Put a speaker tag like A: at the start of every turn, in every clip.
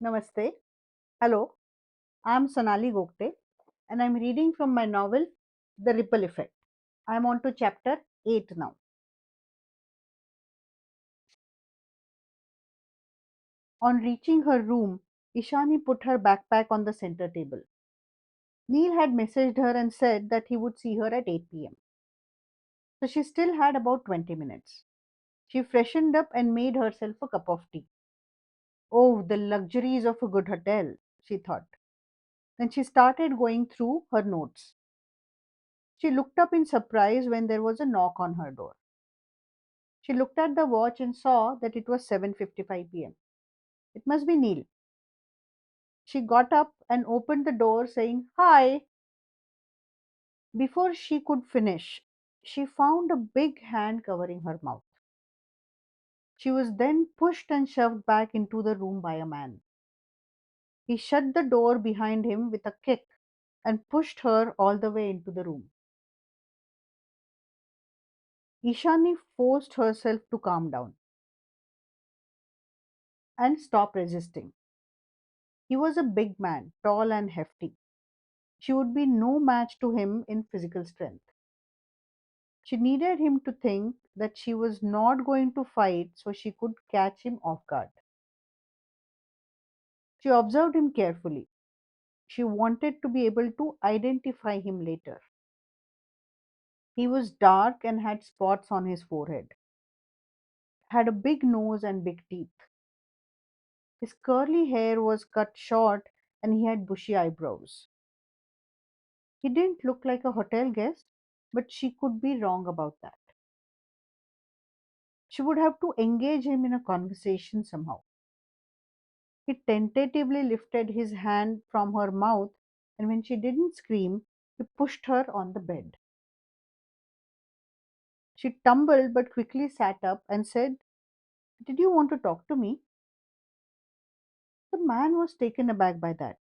A: Namaste. Hello, I'm Sonali Gokte and I'm reading from my novel The Ripple Effect. I'm on to chapter 8 now. On reaching her room, Ishani put her backpack on the center table. Neil had messaged her and said that he would see her at 8 p.m. So she still had about 20 minutes. She freshened up and made herself a cup of tea. Oh, the luxuries of a good hotel, she thought. Then she started going through her notes. She looked up in surprise when there was a knock on her door. She looked at the watch and saw that it was 7:55 p.m. It must be Neil. She got up and opened the door saying, "Hi." Before she could finish, she found a big hand covering her mouth. She was then pushed and shoved back into the room by a man. He shut the door behind him with a kick and pushed her all the way into the room. Ishani forced herself to calm down and stop resisting. He was a big man, tall and hefty. She would be no match to him in physical strength. She needed him to think that she was not going to fight so she could catch him off guard. She observed him carefully. She wanted to be able to identify him later. He was dark and had spots on his forehead, had a big nose and big teeth. His curly hair was cut short and he had bushy eyebrows. He didn't look like a hotel guest, but she could be wrong about that. She would have to engage him in a conversation somehow. He tentatively lifted his hand from her mouth, and when she didn't scream, he pushed her on the bed. She tumbled but quickly sat up and said, "Did you want to talk to me?" The man was taken aback by that.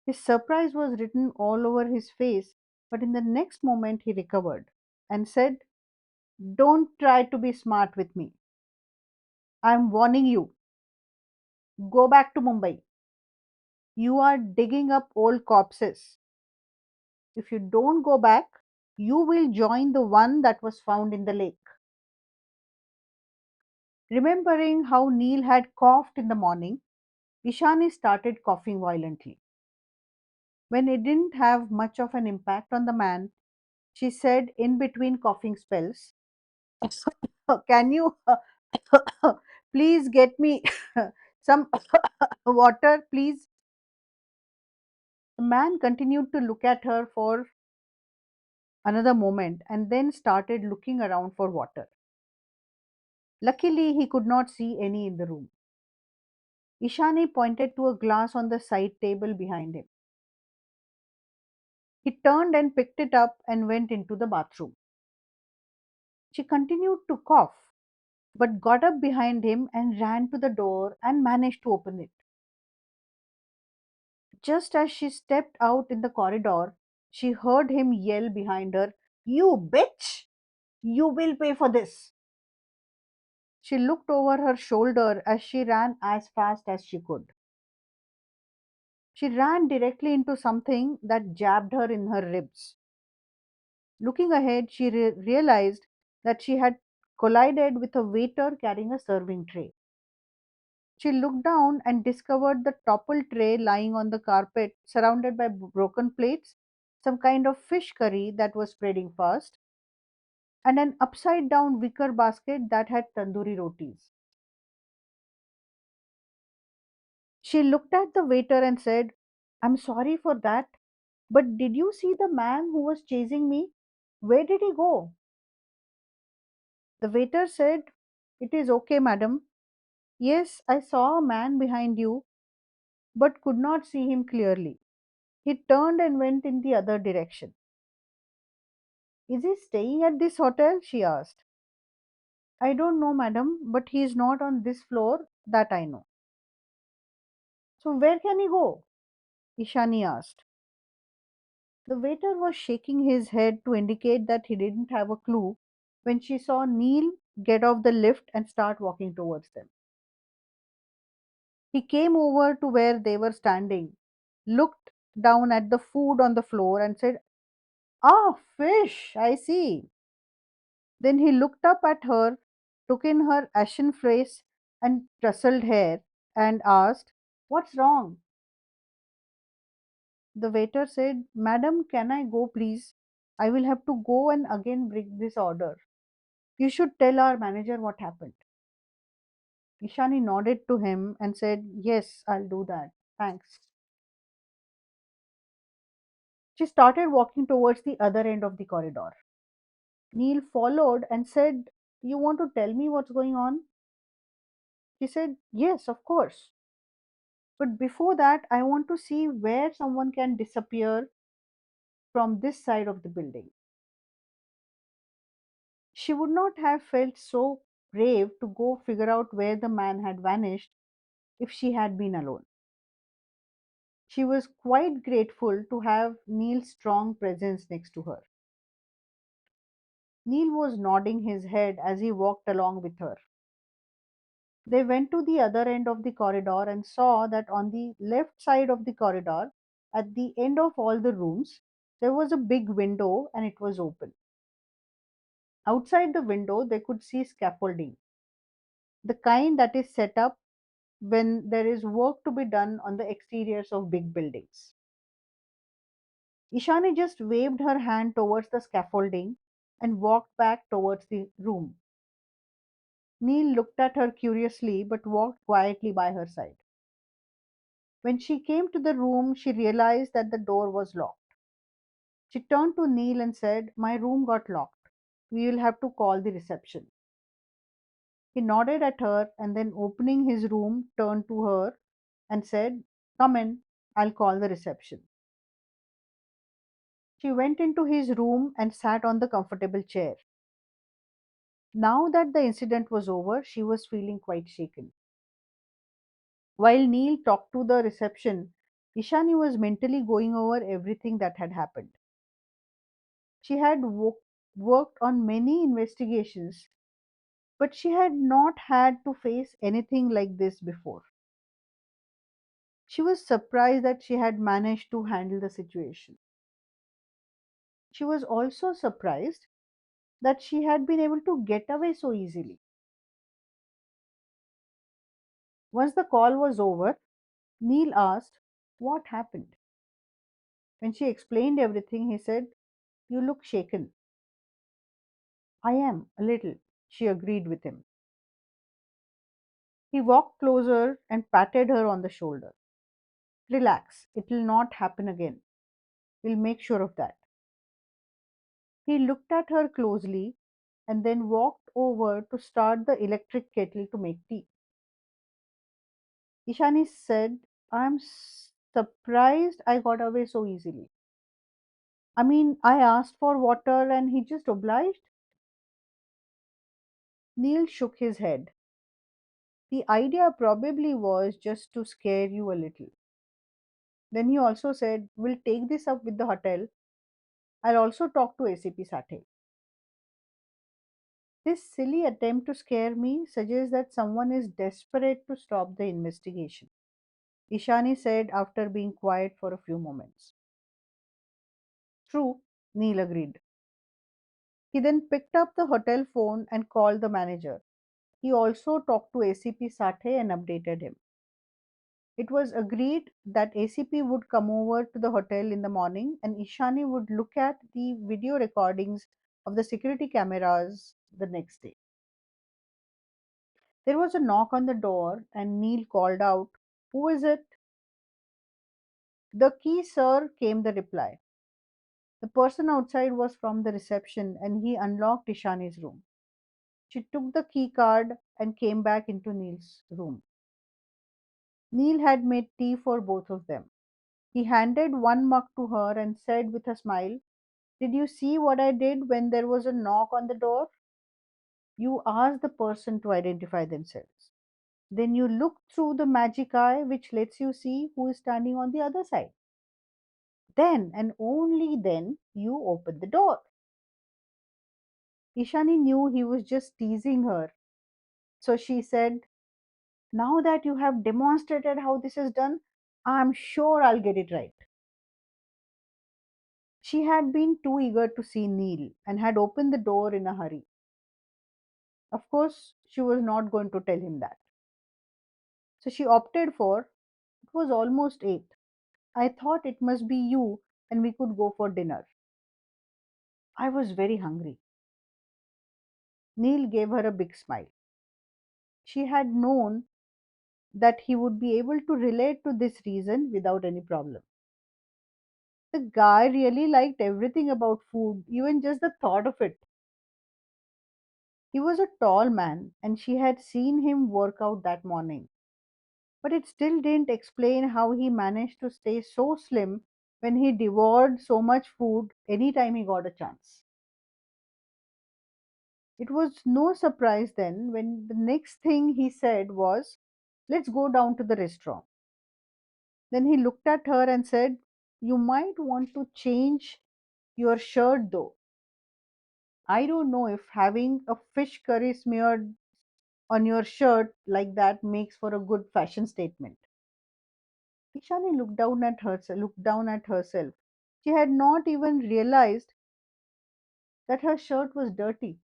A: His surprise was written all over his face, but in the next moment he recovered and said, "Don't try to be smart with me. I'm warning you. Go back to Mumbai. You are digging up old corpses. If you don't go back, you will join the one that was found in the lake." Remembering how Neil had coughed in the morning, Ishani started coughing violently. When it didn't have much of an impact on the man, she said in between coughing spells, "Can you please get me some water, please?" The man continued to look at her for another moment and then started looking around for water. Luckily, he could not see any in the room. Ishani pointed to a glass on the side table behind him. He turned and picked it up and went into the bathroom. She continued to cough, but got up behind him and ran to the door and managed to open it. Just as she stepped out in the corridor, she heard him yell behind her, "You bitch! You will pay for this!" She looked over her shoulder as she ran as fast as she could. She ran directly into something that jabbed her in her ribs. Looking ahead, she realized that she had collided with a waiter carrying a serving tray. She looked down and discovered the toppled tray lying on the carpet, surrounded by broken plates, some kind of fish curry that was spreading fast, and an upside down wicker basket that had tandoori rotis. She looked at the waiter and said, "I'm sorry for that, but did you see the man who was chasing me? Where did he go?" The waiter said, "It is okay, madam. Yes, I saw a man behind you, but could not see him clearly. He turned and went in the other direction." "Is he staying at this hotel?" she asked. "I don't know, madam, but he is not on this floor, that I know." "So where can he go?" Ishani asked. The waiter was shaking his head to indicate that he didn't have a clue when she saw Neil get off the lift and start walking towards them. He came over to where they were standing, looked down at the food on the floor, and said, "Ah, fish, I see." Then he looked up at her, took in her ashen face and tousled hair, and asked, "What's wrong?" The waiter said, "Madam, can I go, please? I will have to go and again bring this order. You should tell our manager what happened." Ishani nodded to him and said, "Yes, I'll do that. Thanks." She started walking towards the other end of the corridor. Neil followed and said, "You want to tell me what's going on?" She said, "Yes, of course. But before that, I want to see where someone can disappear from this side of the building." She would not have felt so brave to go figure out where the man had vanished if she had been alone. She was quite grateful to have Neil's strong presence next to her. Neil was nodding his head as he walked along with her. They went to the other end of the corridor and saw that on the left side of the corridor, at the end of all the rooms, there was a big window and it was open. Outside the window, they could see scaffolding, the kind that is set up when there is work to be done on the exteriors of big buildings. Ishani just waved her hand towards the scaffolding and walked back towards the room. Neil looked at her curiously but walked quietly by her side. When she came to the room, she realized that the door was locked. She turned to Neil and said, "My room got locked. We will have to call the reception." He nodded at her and then, opening his room, turned to her and said, "Come in, I'll call the reception." She went into his room and sat on the comfortable chair. Now that the incident was over, she was feeling quite shaken. While Neil talked to the reception, Ishani was mentally going over everything that had happened. She had worked on many investigations, but she had not had to face anything like this before. She was surprised that she had managed to handle the situation. She was also surprised that she had been able to get away so easily. Once the call was over, Neil asked, "What happened?" When she explained everything, he said, "You look shaken." "I am, a little," she agreed with him. He walked closer and patted her on the shoulder. "Relax, it will not happen again. We'll make sure of that." He looked at her closely and then walked over to start the electric kettle to make tea. Ishani said, "I'm surprised I got away so easily. I mean, I asked for water and he just obliged." Neil shook his head. "The idea probably was just to scare you a little." Then he also said, "We'll take this up with the hotel. I'll also talk to ACP Sathe. This silly attempt to scare me suggests that someone is desperate to stop the investigation," Ishani said after being quiet for a few moments. "True," Neil agreed. He then picked up the hotel phone and called the manager. He also talked to ACP Sathe and updated him. It was agreed that ACP would come over to the hotel in the morning and Ishani would look at the video recordings of the security cameras the next day. There was a knock on the door and Neil called out, "Who is it?" "The key, sir," came the reply. The person outside was from the reception and he unlocked Ishani's room. She took the key card and came back into Neil's room. Neil had made tea for both of them. He handed one mug to her and said with a smile, "Did you see what I did when there was a knock on the door? You asked the person to identify themselves. Then you look through the magic eye, which lets you see who is standing on the other side. Then and only then you open the door." Ishani knew he was just teasing her, so she said, Now that you have demonstrated how this is done, I'm sure I'll get it right. She had been too eager to see Neil and had opened the door in a hurry. Of course, she was not going to tell him that. So she opted for, it was almost 8. I thought it must be you and we could go for dinner. I was very hungry. Neil gave her a big smile. She had known that he would be able to relate to this reason without any problem. The guy really liked everything about food, even just the thought of it. He was a tall man, and she had seen him work out that morning. But it still didn't explain how he managed to stay so slim when he devoured so much food anytime he got a chance. It was no surprise then when the next thing he said was, "Let's go down to the restaurant." Then he looked at her and said, "You might want to change your shirt though. I don't know if having a fish curry smeared on your shirt like that makes for a good fashion statement." Ishani looked down at herself. She had not even realized that her shirt was dirty.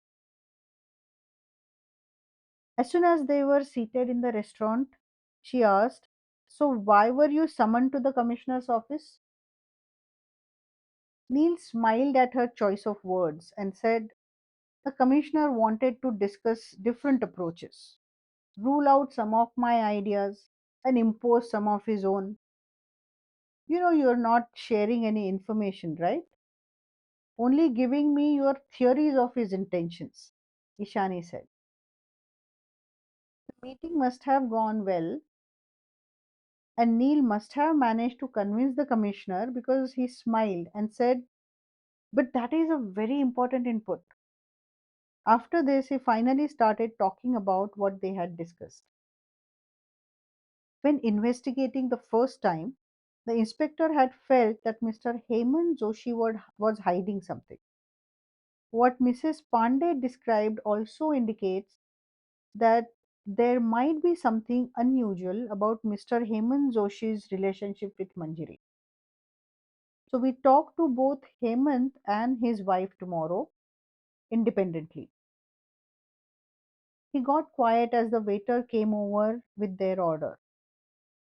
A: As soon as they were seated in the restaurant, she asked, "So why were you summoned to the commissioner's office?" Neil smiled at her choice of words and said, "The commissioner wanted to discuss different approaches, rule out some of my ideas, and impose some of his own. You know, you're not sharing any information, right? Only giving me your theories of his intentions," Ishani said. The meeting must have gone well, and Neil must have managed to convince the commissioner because he smiled and said, "But that is a very important input." After this, he finally started talking about what they had discussed. When investigating the first time, the inspector had felt that Mr. Hemant Joshi was hiding something. What Mrs. Pandey described also indicates that there might be something unusual about Mr. Hemant Joshi's relationship with Manjari. So we talked to both Hemant and his wife tomorrow independently. He got quiet as the waiter came over with their order.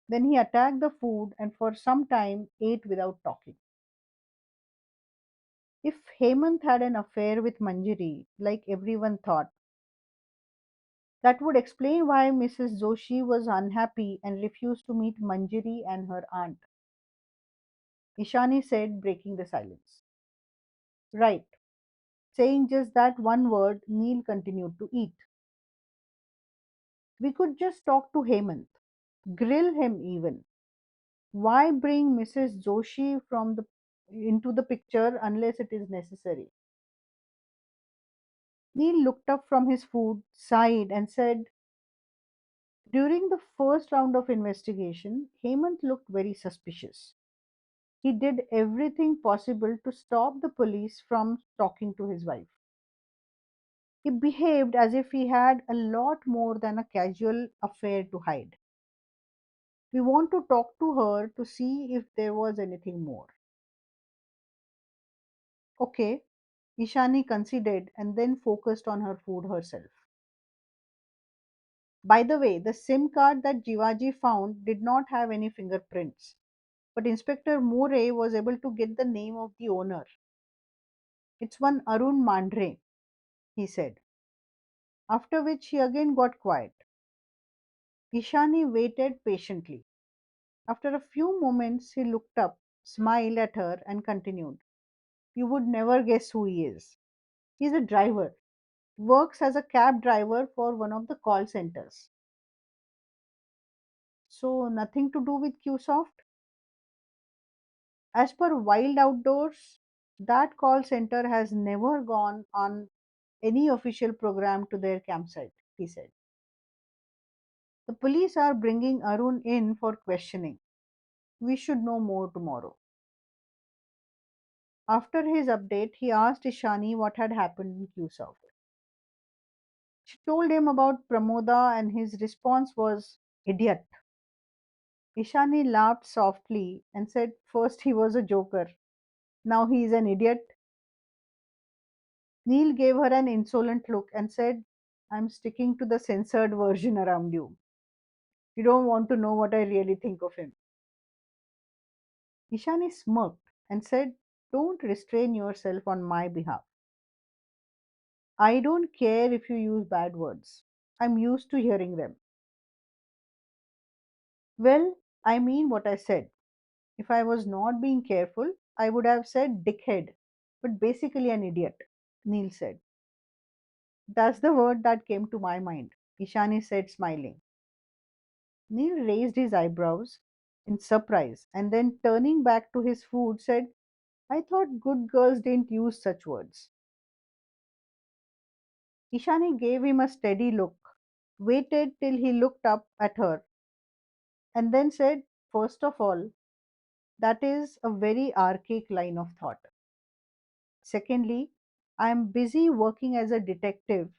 A: Then he attacked the food and for some time ate without talking. If Hemant had an affair with Manjari, like everyone thought, that would explain why Mrs. Joshi was unhappy and refused to meet Manjari and her aunt, Ishani said, breaking the silence. Right. Saying just that one word, Neil continued to eat. We could just talk to Hemant, grill him even. Why bring Mrs. Joshi into the picture unless it is necessary? Neil looked up from his food, sighed, and said, "During the first round of investigation, Hemant looked very suspicious. He did everything possible to stop the police from talking to his wife. He behaved as if he had a lot more than a casual affair to hide. We want to talk to her to see if there was anything more." Okay, Ishani considered and then focused on her food herself. By the way, the SIM card that Jivaji found did not have any fingerprints, but Inspector Moore was able to get the name of the owner. "It's one Arun Mandre," he said, after which he again got quiet. Ishani waited patiently. After a few moments, he looked up, smiled at her, and continued, "You would never guess who he is. He's a driver, works as a cab driver for one of the call centers." "So, nothing to do with QSoft?" "As per Wild Outdoors, that call center has never gone on any official program to their campsite," he said. "The police are bringing Arun in for questioning. We should know more tomorrow." After his update, he asked Ishani what had happened in QSoft. She told him about Pramoda, and his response was, Idiot. Ishani laughed softly and said, first he was a joker, now he is an idiot. Neil gave her an insolent look and said, I'm sticking to the censored version around you. You don't want to know what I really think of him. Ishani smirked and said, don't restrain yourself on my behalf. I don't care if you use bad words. I'm used to hearing them. Well, I mean what I said. If I was not being careful, I would have said dickhead, but basically an idiot, Neil said. That's the word that came to my mind, Ishani said, smiling. Neil raised his eyebrows in surprise and then, turning back to his food, said, I thought good girls didn't use such words. Ishani gave him a steady look, waited till he looked up at her, and then said, first of all, that is a very archaic line of thought. Secondly, I am busy working as a detective.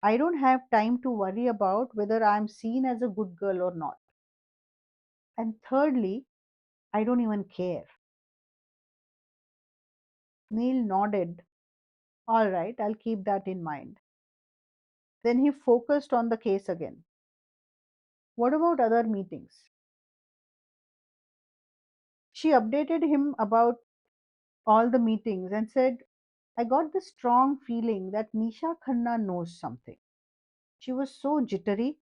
A: I don't have time to worry about whether I am seen as a good girl or not. And thirdly, I don't even care. Neil nodded. All right, I'll keep that in mind. Then he focused on the case again. What about other meetings? She updated him about all the meetings and said, I got the strong feeling that Nisha Khanna knows something. She was so jittery.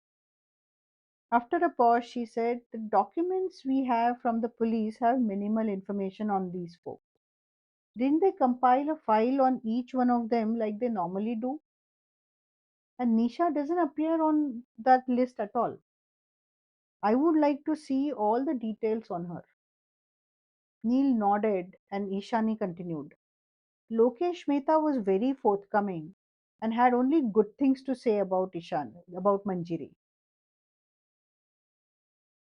A: After a pause, she said, the documents we have from the police have minimal information on these folks. Didn't they compile a file on each one of them like they normally do? And Nisha doesn't appear on that list at all. I would like to see all the details on her. Neil nodded and Ishani continued. Lokesh Mehta was very forthcoming and had only good things to say about about Manjiri.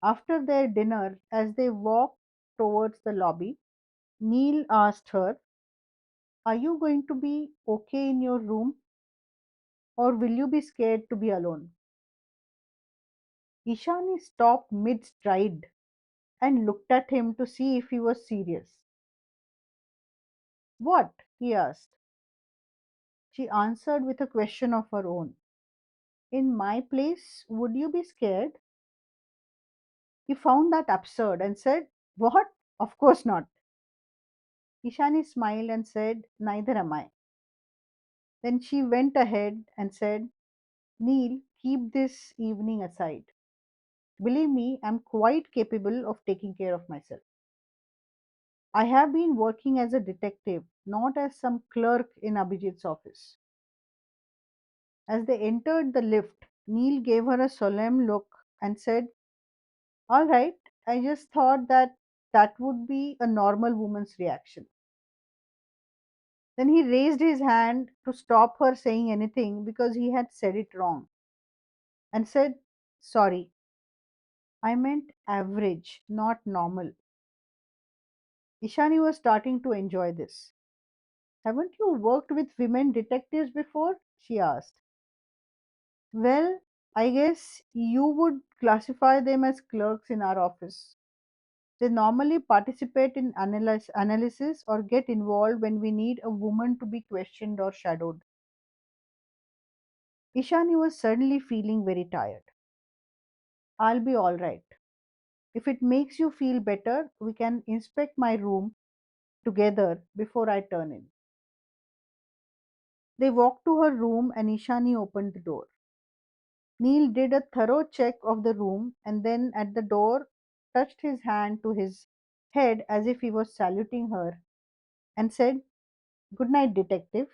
A: After their dinner, as they walked towards the lobby, Neil asked her, are you going to be okay in your room or will you be scared to be alone? Ishani stopped mid stride and looked at him to see if he was serious. What? He asked. She answered with a question of her own. In my place, would you be scared? He found that absurd and said, what? Of course not. Ishani smiled and said, neither am I. Then she went ahead and said, Neil, keep this evening aside. Believe me, I'm quite capable of taking care of myself. I have been working as a detective, not as some clerk in Abhijit's office. As they entered the lift, Neil gave her a solemn look and said, all right, I just thought that that would be a normal woman's reaction. Then he raised his hand to stop her saying anything because he had said it wrong and said, sorry, I meant average, not normal. Ishani was starting to enjoy this. Haven't you worked with women detectives before? She asked. Well, I guess you would classify them as clerks in our office. They normally participate in analysis or get involved when we need a woman to be questioned or shadowed. Ishani was suddenly feeling very tired. I'll be all right. If it makes you feel better, we can inspect my room together before I turn in. They walked to her room and Ishani opened the door. Neil did a thorough check of the room and then at the door touched his hand to his head as if he was saluting her and said, good night, detective.